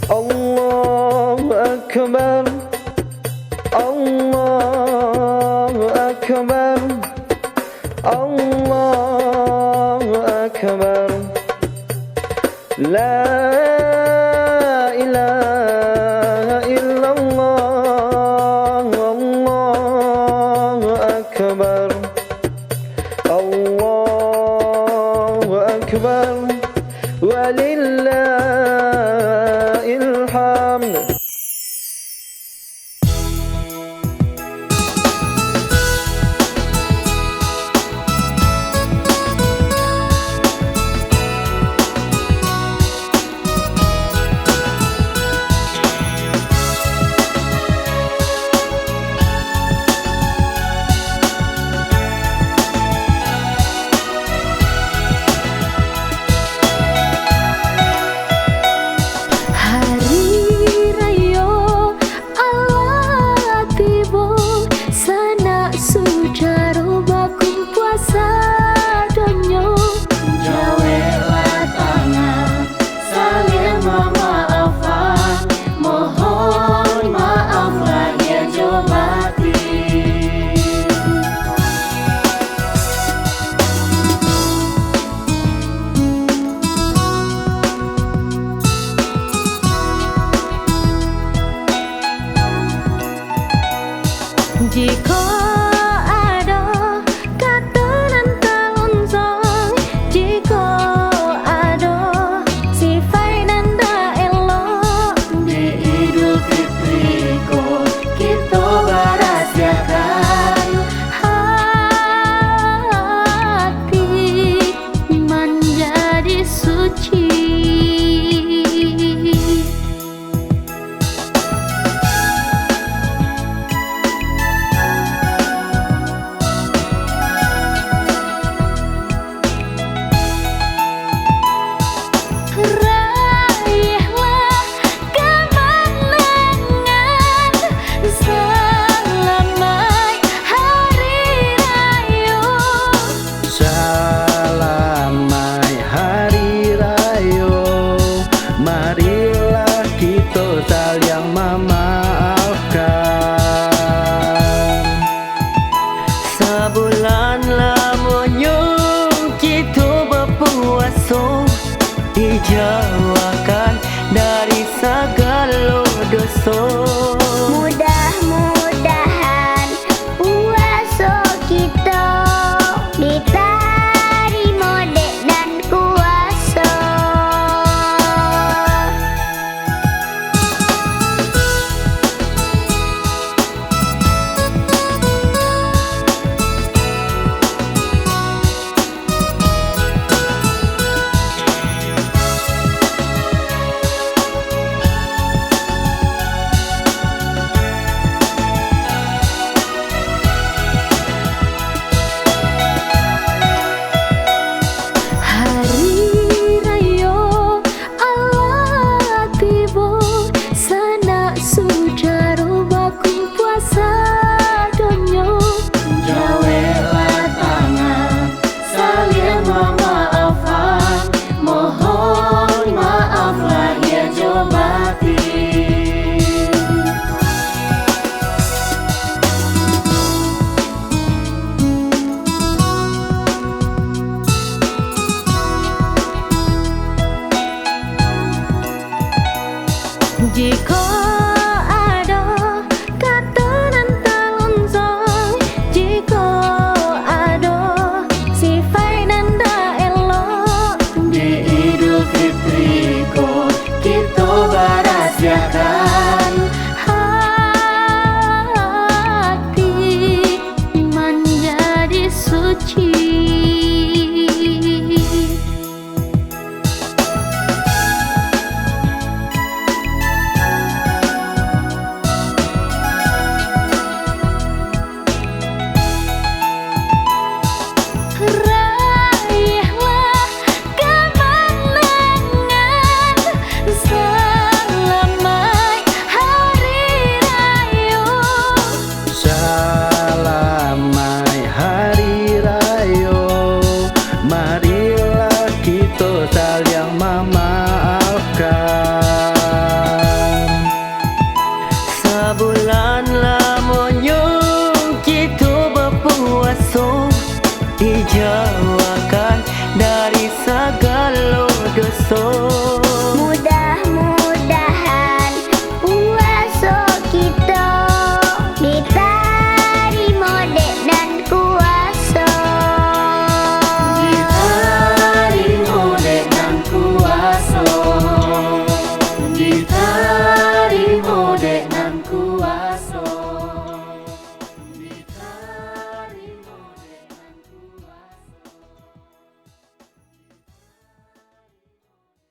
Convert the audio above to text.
Allahu Akbar, Allahu Akbar, Allahu Akbar. La ilaha illallah, Allahu Akbar, Allahu Akbar, walillahil hamd. Jika ada kata nan talonsong, jika ada sifat nan tak elok, di Idul Fitri kita berahsiakan hati menjadi suci. Marilah kita saling memaafkan. Sebulan lamanya kita berpuasa, dijauhkan dari segala dosa. Mudah-mudahan puasa kita diterima dek dan kuasa. Jika ada kata nan talonsong, jika ada sifat nan tak elok, di Idul Fitri kita berahsiakan hati menjadi suci. dijauhkan dari segala dosa.